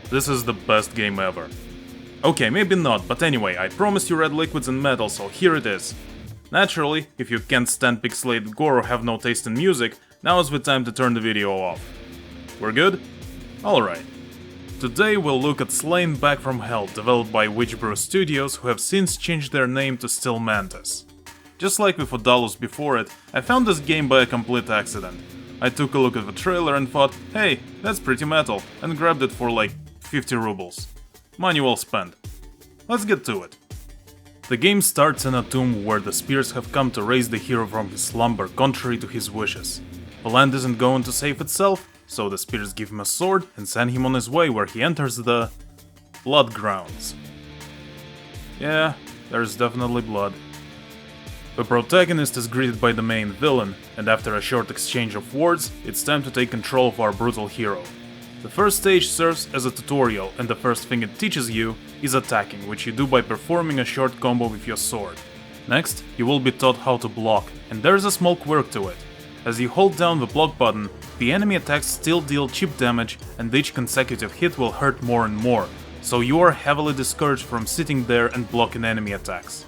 This is the best game ever. Okay, maybe not, but anyway, I promised you red liquids and metal, so here it is. Naturally, if you can't stand pixelated gore or have no taste in music, now is the time to turn the video off. We're good? Alright. Today we'll look at Slain Back from Hell, developed by Witchbrew Studios, who have since changed their name to Still Mantis. Just like with Odalus before it, I found this game by a complete accident. I took a look at the trailer and thought, hey, that's pretty metal, and grabbed it for like 50 rubles. Money well spent. Let's get to it. The game starts in a tomb where the spears have come to raise the hero from his slumber contrary to his wishes. The land isn't going to save itself, so the spears give him a sword and send him on his way where he enters the Blood Grounds. Yeah, there's definitely blood. The protagonist is greeted by the main villain, and after a short exchange of words, it's time to take control of our brutal hero. The first stage serves as a tutorial, and the first thing it teaches you is attacking, which you do by performing a short combo with your sword. Next, you will be taught how to block, and there's a small quirk to it. As you hold down the block button, the enemy attacks still deal cheap damage, and each consecutive hit will hurt more and more, so you are heavily discouraged from sitting there and blocking enemy attacks.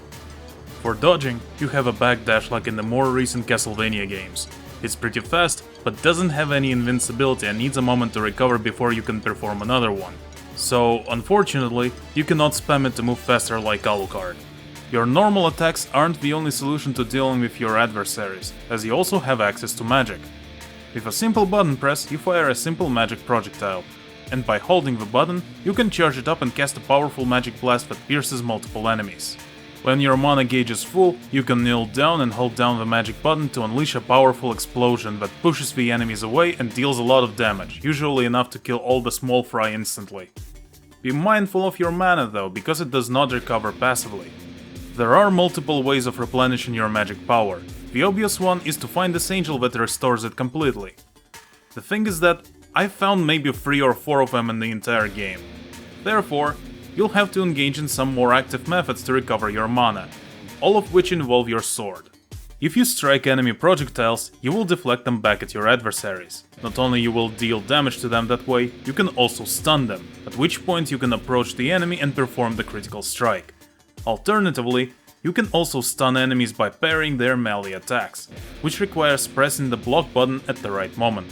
For dodging, you have a backdash like in the more recent Castlevania games. It's pretty fast, but doesn't have any invincibility and needs a moment to recover before you can perform another one. So, unfortunately, you cannot spam it to move faster like Alucard. Your normal attacks aren't the only solution to dealing with your adversaries, as you also have access to magic. With a simple button press, you fire a simple magic projectile, and by holding the button, you can charge it up and cast a powerful magic blast that pierces multiple enemies. When your mana gauge is full, you can kneel down and hold down the magic button to unleash a powerful explosion that pushes the enemies away and deals a lot of damage, usually enough to kill all the small fry instantly. Be mindful of your mana though, because it does not recover passively. There are multiple ways of replenishing your magic power. The obvious one is to find this angel that restores it completely. The thing is that I found maybe 3 or 4 of them in the entire game. Therefore, you'll have to engage in some more active methods to recover your mana, all of which involve your sword. If you strike enemy projectiles, you will deflect them back at your adversaries. Not only you will deal damage to them that way, you can also stun them, at which point you can approach the enemy and perform the critical strike. Alternatively, you can also stun enemies by parrying their melee attacks, which requires pressing the block button at the right moment.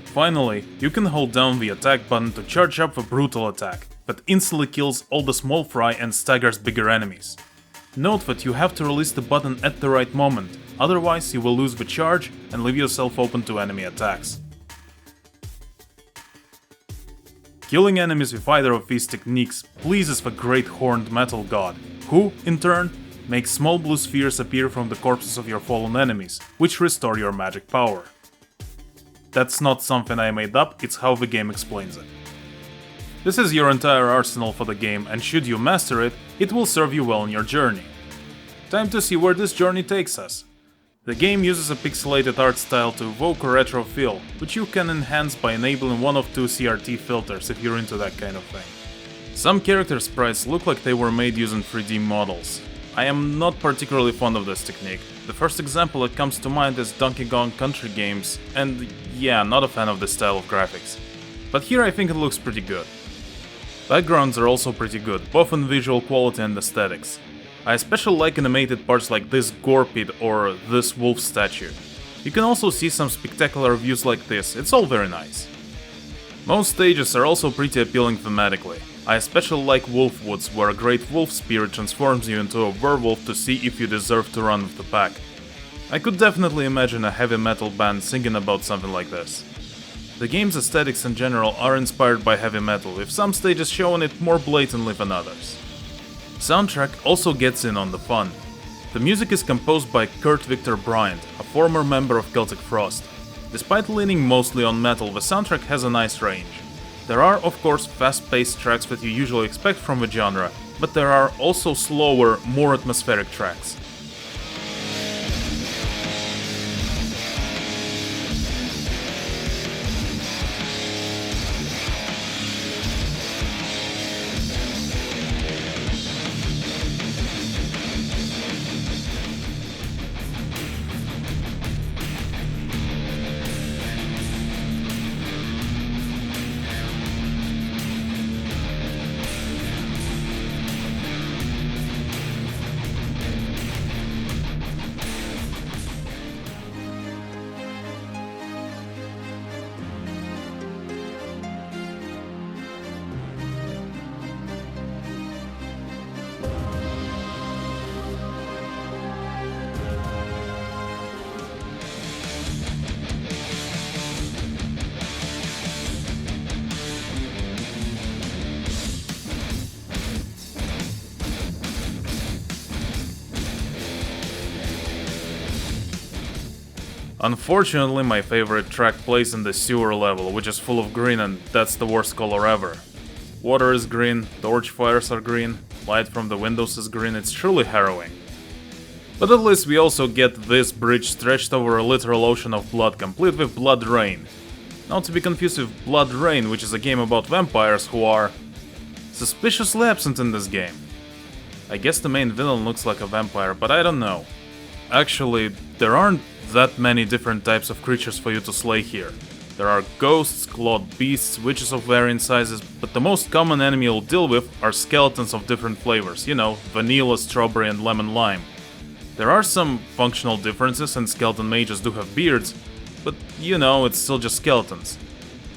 Finally, you can hold down the attack button to charge up the brutal attack, that instantly kills all the small fry and staggers bigger enemies. Note that you have to release the button at the right moment, otherwise you will lose the charge and leave yourself open to enemy attacks. Killing enemies with either of these techniques pleases the great horned metal god, who, in turn, makes small blue spheres appear from the corpses of your fallen enemies, which restore your magic power. That's not something I made up, it's how the game explains it. This is your entire arsenal for the game, and should you master it, it will serve you well in your journey. Time to see where this journey takes us. The game uses a pixelated art style to evoke a retro feel, which you can enhance by enabling one of 2 CRT filters if you're into that kind of thing. Some character sprites look like they were made using 3D models. I am not particularly fond of this technique. The first example that comes to mind is Donkey Kong Country games, and yeah, not a fan of this style of graphics. But here I think it looks pretty good. Backgrounds are also pretty good, both in visual quality and aesthetics. I especially like animated parts like this gore pit or this wolf statue. You can also see some spectacular views like this, it's all very nice. Most stages are also pretty appealing thematically. I especially like Wolf Woods, where a great wolf spirit transforms you into a werewolf to see if you deserve to run with the pack. I could definitely imagine a heavy metal band singing about something like this. The game's aesthetics in general are inspired by heavy metal, with some stages showing it more blatantly than others. Soundtrack also gets in on the fun. The music is composed by Kurt Victor Bryant, a former member of Celtic Frost. Despite leaning mostly on metal, the soundtrack has a nice range. There are of course fast-paced tracks that you usually expect from the genre, but there are also slower, more atmospheric tracks. Unfortunately, my favorite track plays in the sewer level, which is full of green, and that's the worst color ever. Water is green, torch fires are green, light from the windows is green, it's truly harrowing. But at least we also get this bridge stretched over a literal ocean of blood, complete with Blood Rain. Not to be confused with Blood Rain, which is a game about vampires who are suspiciously absent in this game. I guess the main villain looks like a vampire, but I don't know. Actually, there aren't that many different types of creatures for you to slay here. There are ghosts, clawed beasts, witches of varying sizes, but the most common enemy you'll deal with are skeletons of different flavors, you know, vanilla, strawberry and lemon lime. There are some functional differences and skeleton mages do have beards, but you know, it's still just skeletons.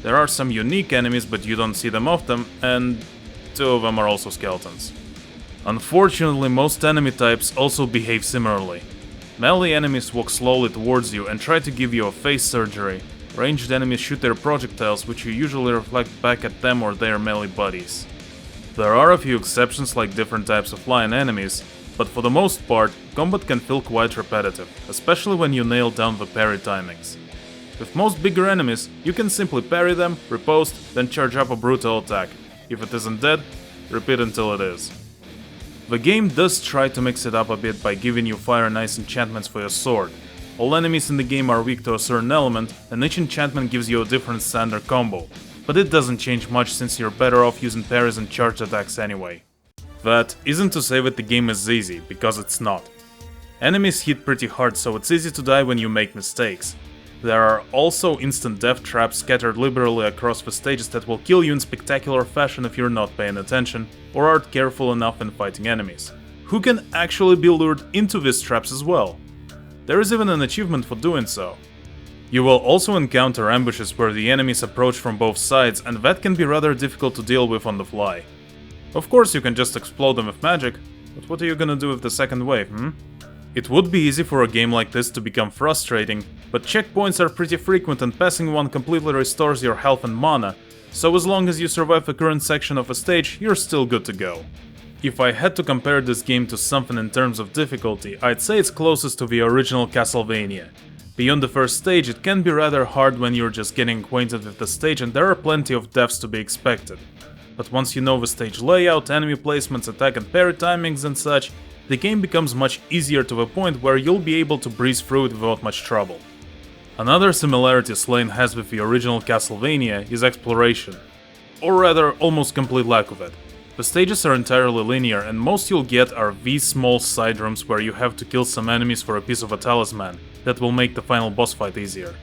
There are some unique enemies, but you don't see them often, and 2 of them are also skeletons. Unfortunately, most enemy types also behave similarly. Melee enemies walk slowly towards you and try to give you a face surgery. Ranged enemies shoot their projectiles, which you usually reflect back at them or their melee buddies. There are a few exceptions like different types of lion enemies, but for the most part, combat can feel quite repetitive, especially when you nail down the parry timings. With most bigger enemies, you can simply parry them, riposte, then charge up a brutal attack. If it isn't dead, repeat until it is. The game does try to mix it up a bit by giving you fire and ice enchantments for your sword. All enemies in the game are weak to a certain element, and each enchantment gives you a different standard combo, but it doesn't change much since you're better off using parries and charged attacks anyway. That isn't to say that the game is easy, because it's not. Enemies hit pretty hard, so it's easy to die when you make mistakes. There are also instant death traps scattered liberally across the stages that will kill you in spectacular fashion if you're not paying attention or aren't careful enough in fighting enemies, who can actually be lured into these traps as well. There is even an achievement for doing so. You will also encounter ambushes where the enemies approach from both sides, and that can be rather difficult to deal with on the fly. Of course you can just explode them with magic, but what are you gonna do with the second wave, It would be easy for a game like this to become frustrating, but checkpoints are pretty frequent and passing one completely restores your health and mana, so as long as you survive the current section of a stage, you're still good to go. If I had to compare this game to something in terms of difficulty, I'd say it's closest to the original Castlevania. Beyond the first stage, it can be rather hard when you're just getting acquainted with the stage and there are plenty of deaths to be expected. But once you know the stage layout, enemy placements, attack and parry timings and such, the game becomes much easier to the point where you'll be able to breeze through it without much trouble. Another similarity Slane has with the original Castlevania is exploration, or rather, almost complete lack of it. The stages are entirely linear and most you'll get are these small side rooms where you have to kill some enemies for a piece of a talisman that will make the final boss fight easier.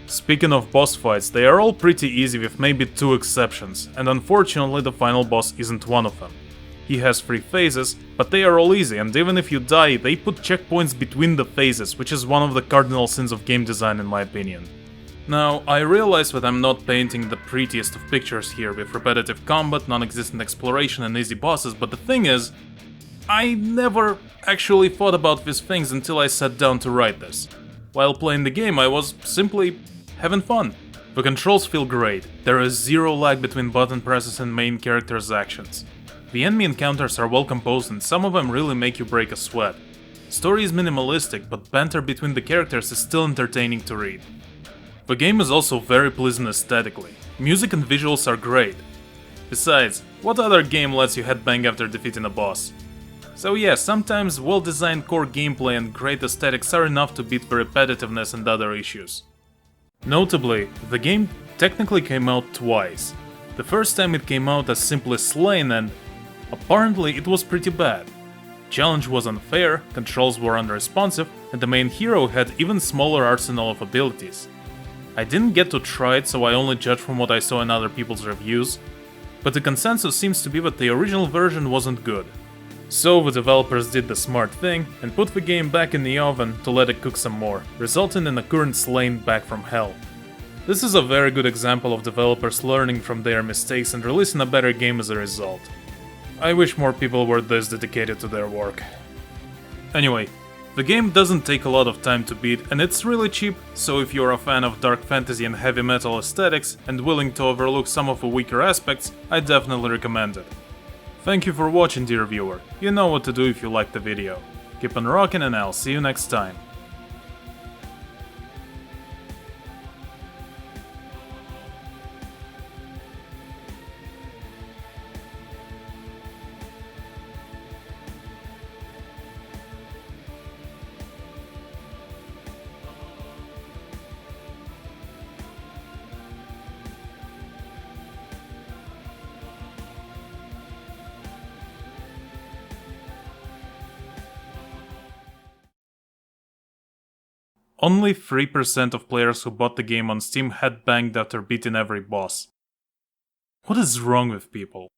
Speaking of boss fights, they are all pretty easy with maybe 2 exceptions, and unfortunately the final boss isn't one of them. He has 3 phases, but they are all easy, and even if you die, they put checkpoints between the phases, which is one of the cardinal sins of game design in my opinion. Now, I realize that I'm not painting the prettiest of pictures here with repetitive combat, non-existent exploration and easy bosses, but the thing is, I never actually thought about these things until I sat down to write this. While playing the game, I was simply having fun. The controls feel great, there is zero lag between button presses and main character's actions. The enemy encounters are well composed and some of them really make you break a sweat. Story is minimalistic, but banter between the characters is still entertaining to read. The game is also very pleasant aesthetically. Music and visuals are great. Besides, what other game lets you headbang after defeating a boss? So yeah, sometimes well-designed core gameplay and great aesthetics are enough to beat the repetitiveness and other issues. Notably, the game technically came out twice. The first time it came out as simply Slane and apparently it was pretty bad. Challenge was unfair, controls were unresponsive, and the main hero had even smaller arsenal of abilities. I didn't get to try it, so I only judge from what I saw in other people's reviews, but the consensus seems to be that the original version wasn't good. So the developers did the smart thing and put the game back in the oven to let it cook some more, resulting in a current Slane back from hell. This is a very good example of developers learning from their mistakes and releasing a better game as a result. I wish more people were this dedicated to their work. Anyway, the game doesn't take a lot of time to beat and it's really cheap, so if you're a fan of dark fantasy and heavy metal aesthetics and willing to overlook some of the weaker aspects, I definitely recommend it. Thank you for watching, dear viewer. You know what to do if you liked the video. Keep on rocking and I'll see you next time. Only 3% of players who bought the game on Steam headbanged after beating every boss. What is wrong with people?